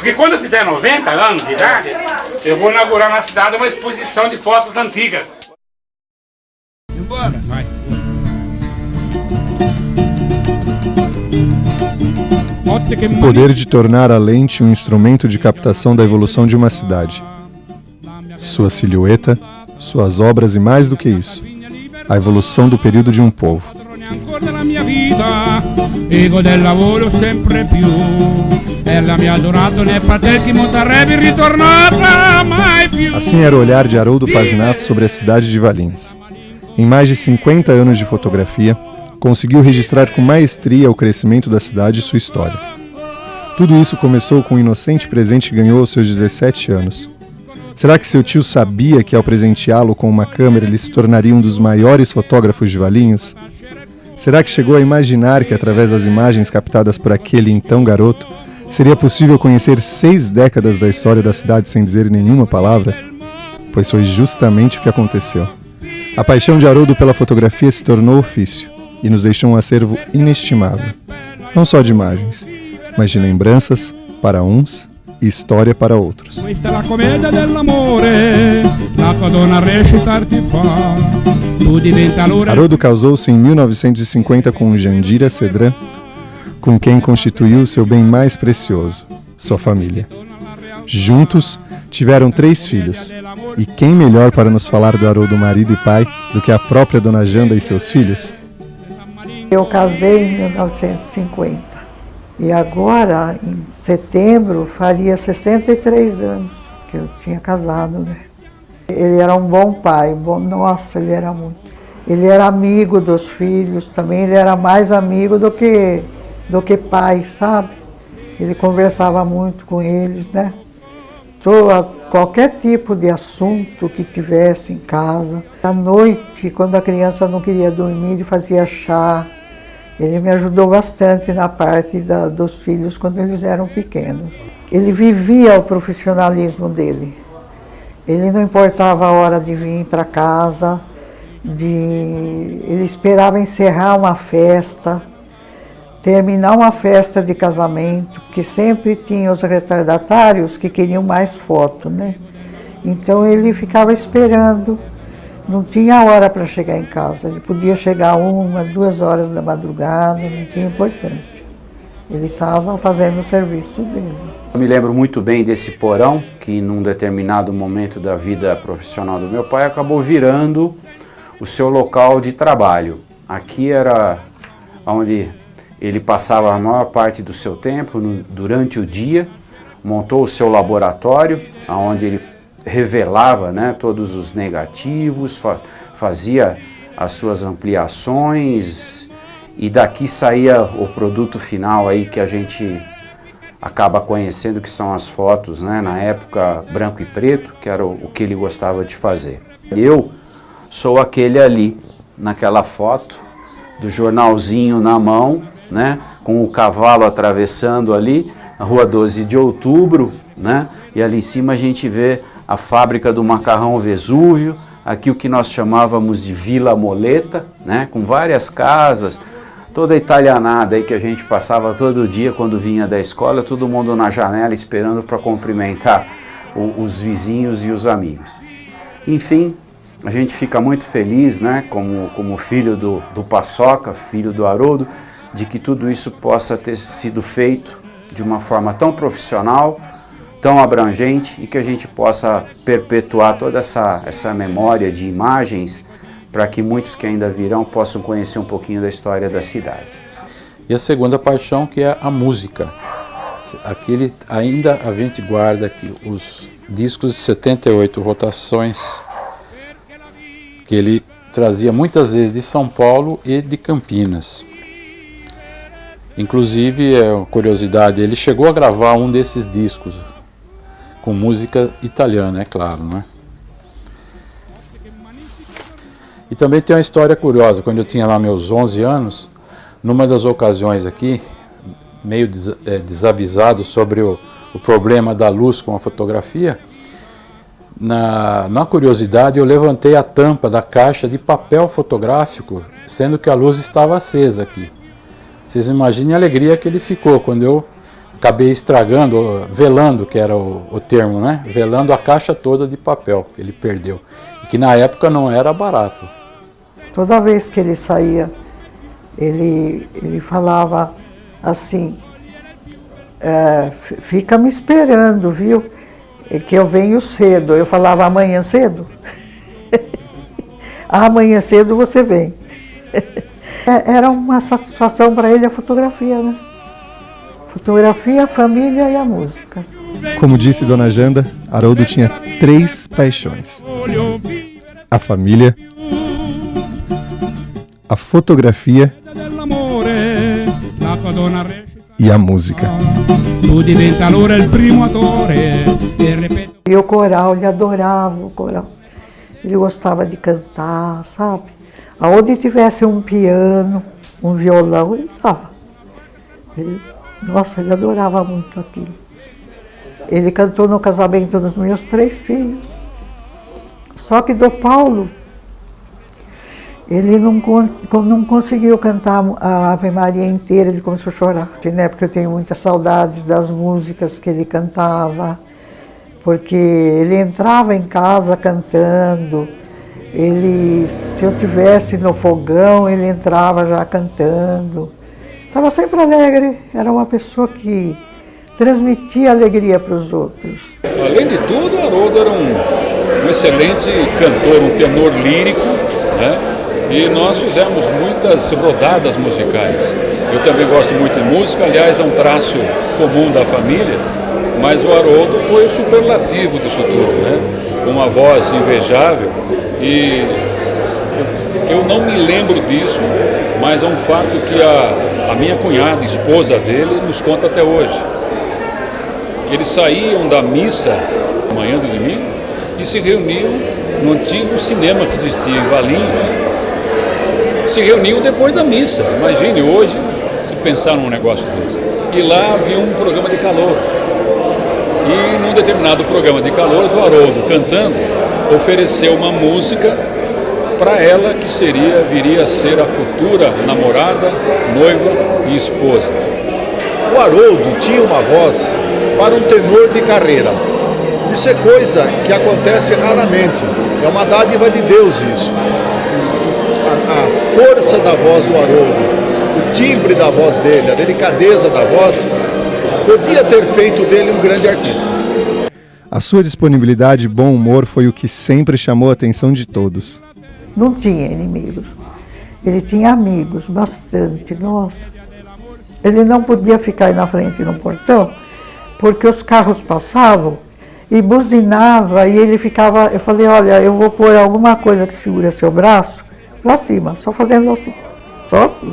Porque quando eu fizer 90 anos de idade, eu vou inaugurar na cidade uma exposição de fotos antigas. Embora. Vai. O poder de tornar a lente um instrumento de captação da evolução de uma cidade. Sua silhueta, suas obras e mais do que isso, a evolução do período de um povo. Assim era o olhar de Haroldo Pazinato sobre a cidade de Valinhos. Em mais de 50 anos de fotografia, conseguiu registrar com maestria o crescimento da cidade e sua história. Tudo isso começou com um inocente presente que ganhou aos seus 17 anos. Será que seu tio sabia que ao presenteá-lo com uma câmera ele se tornaria um dos maiores fotógrafos de Valinhos? Será que chegou a imaginar que através das imagens captadas por aquele então garoto, seria possível conhecer 6 décadas da história da cidade sem dizer nenhuma palavra? Pois foi justamente o que aconteceu. A paixão de Haroldo pela fotografia se tornou ofício e nos deixou um acervo inestimável, não só de imagens, mas de lembranças para uns e história para outros. Haroldo casou-se em 1950 com Jandira Cedran, com quem constituiu seu bem mais precioso, sua família. Juntos, tiveram 3 filhos. E quem melhor para nos falar do Haroldo marido e pai do que a própria dona Janda e seus filhos? Eu casei em 1950 e agora, em setembro, faria 63 anos que eu tinha casado, né? Ele era um bom pai, nossa, ele era muito. Ele era amigo dos filhos também, ele era mais amigo do que pai, sabe? Ele conversava muito com eles, né? Qualquer tipo de assunto que tivesse em casa. À noite, quando a criança não queria dormir, ele fazia chá. Ele me ajudou bastante na parte dos filhos quando eles eram pequenos. Ele vivia o profissionalismo dele. Ele não importava a hora de vir para casa, ele esperava encerrar uma festa, terminar uma festa de casamento, porque sempre tinha os retardatários que queriam mais foto, né? Então ele ficava esperando. Não tinha hora para chegar em casa, ele podia chegar 1, 2 horas da madrugada, não tinha importância. Ele estava fazendo o serviço dele. Eu me lembro muito bem desse porão, que num determinado momento da vida profissional do meu pai acabou virando o seu local de trabalho. Aqui era onde ele passava a maior parte do seu tempo durante o dia, montou o seu laboratório, onde ele revelava, né, todos os negativos, fazia as suas ampliações e daqui saía o produto final aí que a gente acaba conhecendo, que são as fotos, né, na época branco e preto, que era o que ele gostava de fazer. Eu sou aquele ali, naquela foto, do jornalzinho na mão, né, com o cavalo atravessando ali, a rua 12 de outubro, né, e ali em cima a gente vê a fábrica do macarrão Vesúvio, aqui o que nós chamávamos de Vila Moleta, né, com várias casas, toda a italianada aí que a gente passava todo dia quando vinha da escola, todo mundo na janela esperando para cumprimentar os vizinhos e os amigos. Enfim, a gente fica muito feliz, né, como filho do Paçoca, filho do Haroldo, de que tudo isso possa ter sido feito de uma forma tão profissional, tão abrangente e que a gente possa perpetuar toda essa memória de imagens para que muitos que ainda virão possam conhecer um pouquinho da história da cidade. E a segunda paixão, que é a música. Aqui ainda a gente guarda aqui os discos de 78 rotações que ele trazia muitas vezes de São Paulo e de Campinas. Inclusive, é uma curiosidade, ele chegou a gravar um desses discos com música italiana, é claro, né? E também tem uma história curiosa. Quando eu tinha lá meus 11 anos, numa das ocasiões aqui, meio desavisado sobre o problema da luz com a fotografia, na curiosidade eu levantei a tampa da caixa de papel fotográfico, sendo que a luz estava acesa aqui. Vocês imaginem a alegria que ele ficou quando eu acabei estragando, velando, que era o termo, né? Velando a caixa toda de papel que ele perdeu. E que na época não era barato. Toda vez que ele saía, ele falava assim, fica me esperando, viu? Que eu venho cedo. Eu falava, amanhã cedo? Amanhã cedo você vem. Era uma satisfação para ele a fotografia, né? Fotografia, a família e a música. Como disse Dona Janda, Haroldo tinha 3 paixões: a família, a fotografia e a música. E o coral, ele adorava o coral. Ele gostava de cantar, sabe? Aonde tivesse um piano, um violão, ele estava. Nossa, ele adorava muito aquilo. Ele cantou no casamento dos meus 3 filhos. Só que do Paulo, ele não conseguiu cantar a Ave Maria inteira, ele começou a chorar. Né? Porque eu tenho muita saudade das músicas que ele cantava, porque ele entrava em casa cantando. Se eu estivesse no fogão, ele entrava já cantando. Estava sempre alegre, era uma pessoa que transmitia alegria para os outros. Além de tudo, Haroldo era um excelente cantor, um tenor lírico, né? E nós fizemos muitas rodadas musicais. Eu também gosto muito de música, aliás, é um traço comum da família, mas o Haroldo foi o superlativo disso tudo, né? Uma voz invejável, e eu não me lembro disso, mas é um fato que a minha cunhada, esposa dele, nos conta até hoje. Eles saíam da missa manhã de domingo e se reuniam no antigo cinema que existia em Valinhos. Se reuniam depois da missa. Imagine hoje, se pensar num negócio desse. E lá havia um programa de calor. E num determinado programa de calor, o Haroldo, cantando, ofereceu uma música para ela que viria a ser a futura namorada, noiva e esposa. O Haroldo tinha uma voz para um tenor de carreira. Isso é coisa que acontece raramente. É uma dádiva de Deus isso. A força da voz do Haroldo, o timbre da voz dele, a delicadeza da voz, podia ter feito dele um grande artista. A sua disponibilidade e bom humor foi o que sempre chamou a atenção de todos. Não tinha inimigos. Ele tinha amigos, bastante, nossa. Ele não podia ficar aí na frente no portão, porque os carros passavam e buzinava e ele ficava... Eu falei, olha, eu vou pôr alguma coisa que segura seu braço lá cima, só fazendo assim, só assim.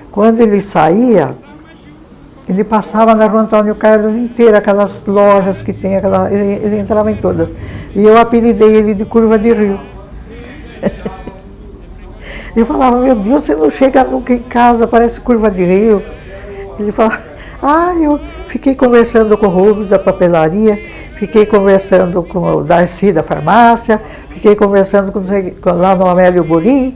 Quando ele saía, ele passava na Rua Antônio Carlos inteira, aquelas lojas que tem, ele entrava em todas. E eu apelidei ele de Curva de Rio. Eu falava, meu Deus, você não chega nunca em casa, parece Curva de Rio. Ele falava, eu fiquei conversando com o Rubens da papelaria, fiquei conversando com o Darcy da farmácia, fiquei conversando lá no Amélio Burim,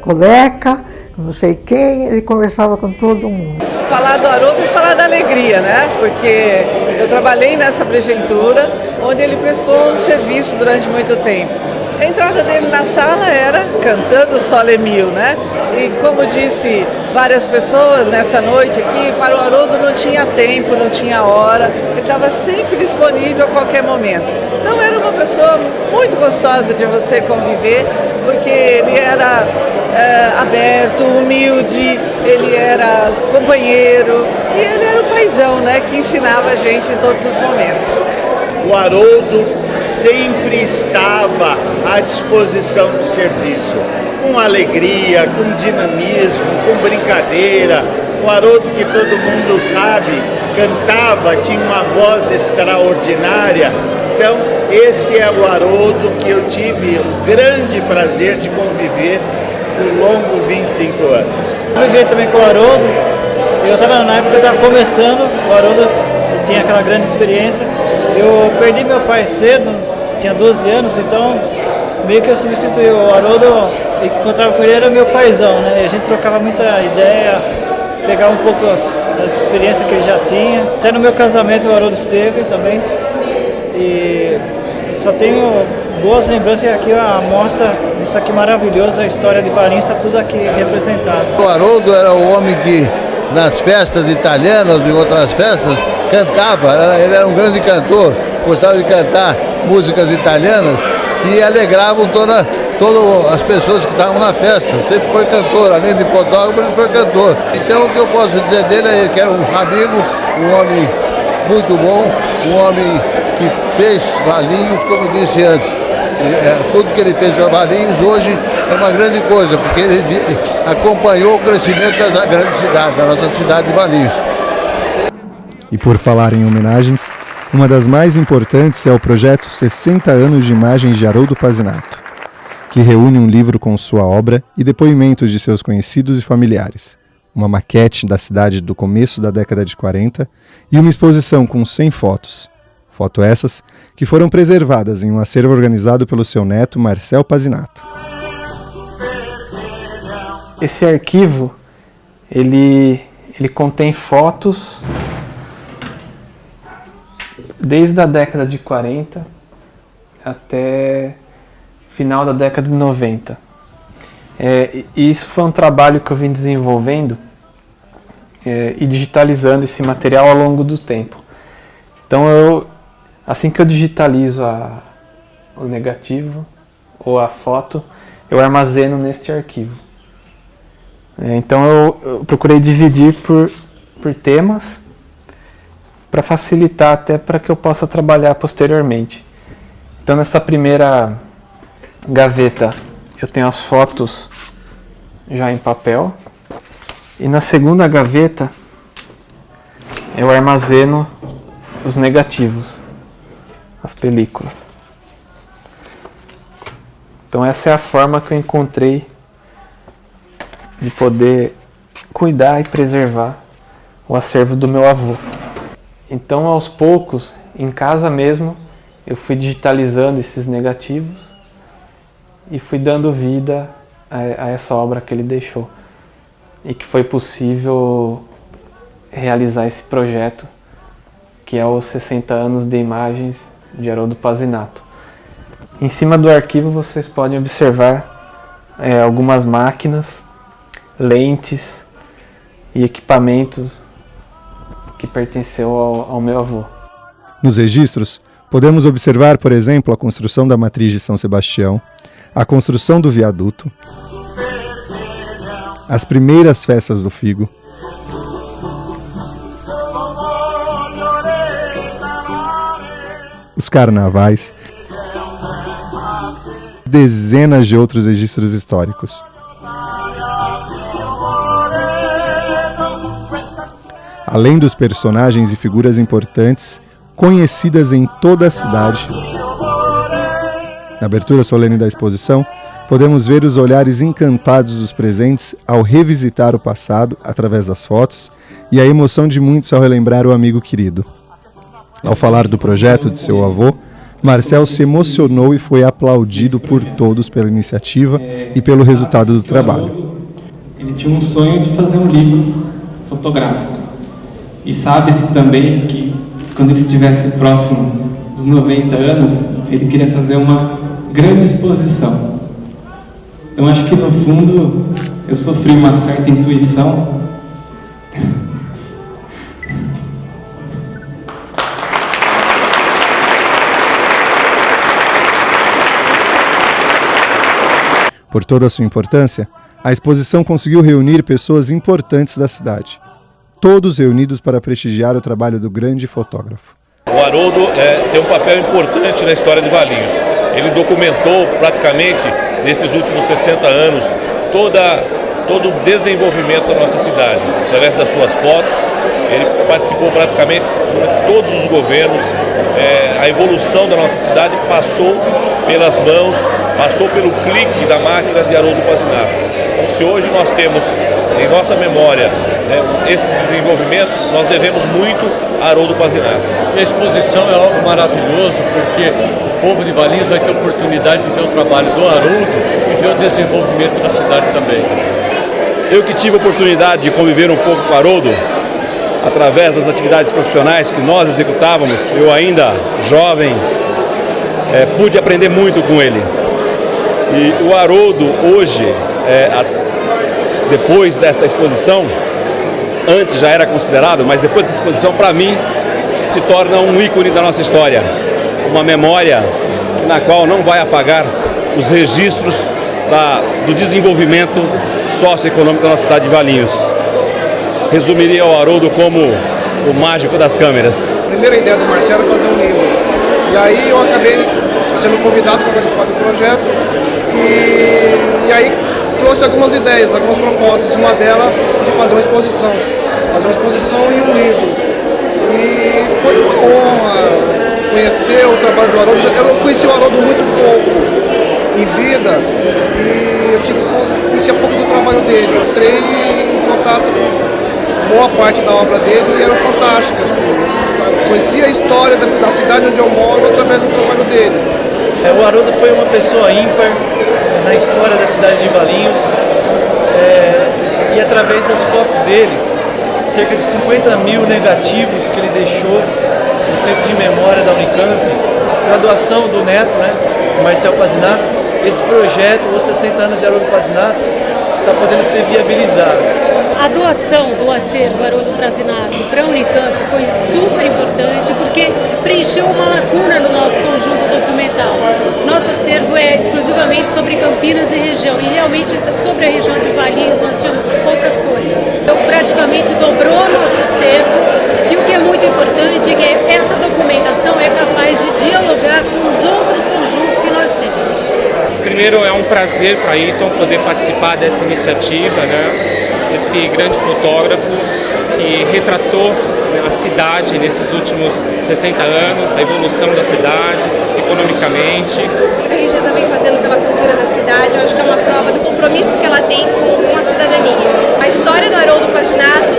com o Leca, não sei quem, ele conversava com todo mundo. Falar do Haroldo e falar da alegria, né? Porque eu trabalhei nessa prefeitura, onde ele prestou um serviço durante muito tempo. A entrada dele na sala era cantando Sole Mio, né? E como disse várias pessoas nessa noite aqui, para o Haroldo não tinha tempo, não tinha hora, ele estava sempre disponível a qualquer momento. Então era uma pessoa muito gostosa de você conviver, porque ele era aberto, humilde, ele era companheiro e ele era o paizão, né? Que ensinava a gente em todos os momentos. O Haroldo sempre estava à disposição do serviço, com alegria, com dinamismo, com brincadeira. O Haroldo, que todo mundo sabe, cantava, tinha uma voz extraordinária. Então, esse é o Haroldo que eu tive o grande prazer de conviver por longos 25 anos. Eu vivi também com o Haroldo, eu estava na época que eu estava começando, o Haroldo tinha aquela grande experiência. Eu perdi meu pai cedo, tinha 12 anos, então meio que eu substituí o Haroldo e encontrava com ele, era meu paizão, né? E a gente trocava muita ideia, pegava um pouco das experiências que ele já tinha. Até no meu casamento o Haroldo esteve também. E só tenho boas lembranças aqui, a amostra disso aqui maravilhoso, a história de Valinhos, está tudo aqui representado. O Haroldo era o homem que nas festas italianas e outras festas cantava, ele era um grande cantor, gostava de cantar músicas italianas que alegravam todas as pessoas que estavam na festa. Sempre foi cantor, além de fotógrafo, ele foi cantor. Então o que eu posso dizer dele é que era um amigo, um homem muito bom, um homem que fez Valinhos, como eu disse antes. Tudo que ele fez para Valinhos hoje é uma grande coisa, porque ele acompanhou o crescimento da grande cidade, da nossa cidade de Valinhos. E por falar em homenagens, uma das mais importantes é o projeto 60 anos de imagens de Haroldo Pazinato, que reúne um livro com sua obra e depoimentos de seus conhecidos e familiares, uma maquete da cidade do começo da década de 40 e uma exposição com 100 fotos. Fotos essas que foram preservadas em um acervo organizado pelo seu neto Marcel Pazinato. Esse arquivo, ele contém fotos desde a década de 40 até final da década de 90. E isso foi um trabalho que eu vim desenvolvendo e digitalizando esse material ao longo do tempo. Então, assim que eu digitalizo o negativo ou a foto, eu armazeno neste arquivo. Então eu procurei dividir por temas para facilitar até para que eu possa trabalhar posteriormente. Então nessa primeira gaveta eu tenho as fotos já em papel e na segunda gaveta eu armazeno os negativos, as películas. Então essa é a forma que eu encontrei de poder cuidar e preservar o acervo do meu avô. Então aos poucos, em casa mesmo, eu fui digitalizando esses negativos e fui dando vida a essa obra que ele deixou. E que foi possível realizar esse projeto, que é os 60 anos de imagens de Haroldo Pazinato. Em cima do arquivo vocês podem observar algumas máquinas, lentes e equipamentos que pertenceu ao meu avô. Nos registros, podemos observar, por exemplo, a construção da matriz de São Sebastião, a construção do viaduto, as primeiras festas do Figo, os carnavais, dezenas de outros registros históricos. Além dos personagens e figuras importantes conhecidas em toda a cidade. Na abertura solene da exposição, podemos ver os olhares encantados dos presentes ao revisitar o passado através das fotos e a emoção de muitos ao relembrar o amigo querido. Ao falar do projeto de seu avô, Marcel se emocionou e foi aplaudido por todos pela iniciativa e pelo resultado do trabalho. Ele tinha um sonho de fazer um livro fotográfico. E sabe-se também que, quando ele estivesse próximo dos 90 anos, ele queria fazer uma grande exposição. Então, acho que, no fundo, eu sofri uma certa intuição. Por toda a sua importância, a exposição conseguiu reunir pessoas importantes da cidade. Todos reunidos para prestigiar o trabalho do grande fotógrafo. O Haroldo tem um papel importante na história de Valinhos. Ele documentou praticamente, nesses últimos 60 anos, todo o desenvolvimento da nossa cidade. Através das suas fotos, ele participou praticamente de todos os governos. A evolução da nossa cidade passou pelas mãos, passou pelo clique da máquina de Haroldo Pazinato. Então, se hoje nós temos em nossa memória esse desenvolvimento, nós devemos muito a Haroldo Pazinato. A exposição é algo maravilhoso, porque o povo de Valinhos vai ter a oportunidade de ver o trabalho do Haroldo e ver o desenvolvimento da cidade também. Eu que tive a oportunidade de conviver um pouco com o Haroldo, através das atividades profissionais que nós executávamos, eu ainda jovem, pude aprender muito com ele. E o Haroldo hoje, depois dessa exposição, antes já era considerado, mas depois dessa exposição, para mim, se torna um ícone da nossa história. Uma memória na qual não vai apagar os registros do desenvolvimento socioeconômico da nossa cidade de Valinhos. Resumiria o Haroldo como o mágico das câmeras. A primeira ideia do Marcelo é fazer um livro. E aí eu acabei sendo convidado para participar do projeto e aí trouxe algumas ideias, algumas propostas. Uma delas de fazer uma exposição e um livro. E foi uma honra conhecer o trabalho do Haroldo. Eu conheci o Haroldo muito pouco em vida e eu conhecia pouco do trabalho dele. Eu entrei em contato com boa parte da obra dele e era fantástica. Assim. Conhecia a história da cidade onde eu moro através do trabalho dele. O Haroldo foi uma pessoa ímpar na história da cidade de Valinhos e através das fotos dele, cerca de 50 mil negativos que ele deixou no Centro de Memória da Unicamp, na doação do neto, Marcel Pazinato, esse projeto, os 60 anos de Haroldo Pazinato, está podendo ser viabilizado. A doação do acervo Haroldo Pazinato para a Unicamp foi super importante porque preencheu uma lacuna no nosso conjunto documental. Nosso acervo é exclusivamente sobre Campinas e região, e realmente sobre a região de Valinhos nós tínhamos poucas coisas. Então praticamente dobrou nosso acervo, e o que é muito importante é que essa documentação é capaz de dialogar com os outros conjuntos que nós temos. Primeiro, é um prazer para Ayrton poder participar dessa iniciativa, esse grande fotógrafo que retratou a cidade nesses últimos 60 anos, a evolução da cidade, economicamente. O que a Regesa vem fazendo pela cultura da cidade, eu acho que é uma prova do compromisso que ela tem com a cidadania. A história do Haroldo Pazinato,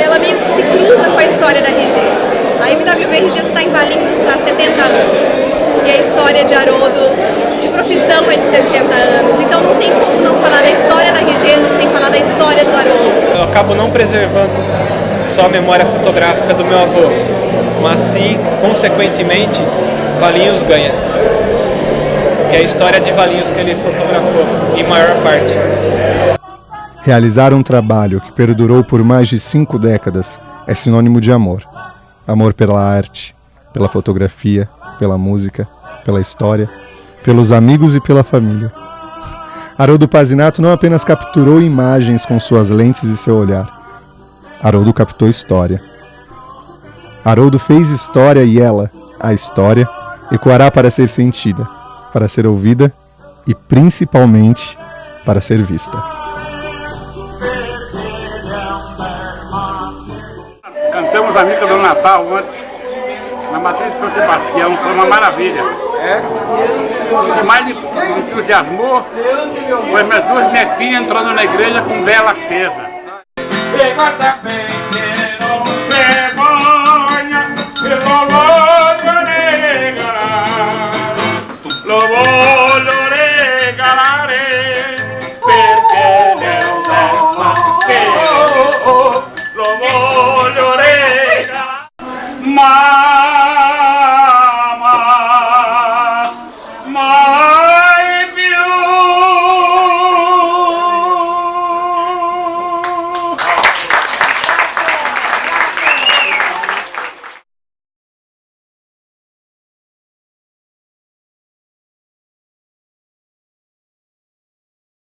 ela meio que se cruza com a história da Regesa. A MWV Regesa está em Valinhos há 70 anos. E a história de Haroldo, de profissão, é de 60 anos. Então não tem como não falar da história da Regesa sem falar da história do Haroldo. Eu acabo não preservando só a memória fotográfica do meu avô, mas sim, consequentemente, Valinhos ganha. Que é a história de Valinhos que ele fotografou, em maior parte. Realizar um trabalho que perdurou por mais de 5 décadas é sinônimo de amor. Amor pela arte, pela fotografia, pela música, pela história, pelos amigos e pela família. Haroldo Pazinato não apenas capturou imagens com suas lentes e seu olhar. Haroldo captou história. Haroldo fez história e ela, a história, ecoará para ser sentida, para ser ouvida e, principalmente, para ser vista. Cantamos a Mica do Natal ontem, na matriz de São Sebastião, foi uma maravilha. O que mais me entusiasmou foi minhas 2 netinhas entrando na igreja com vela acesa.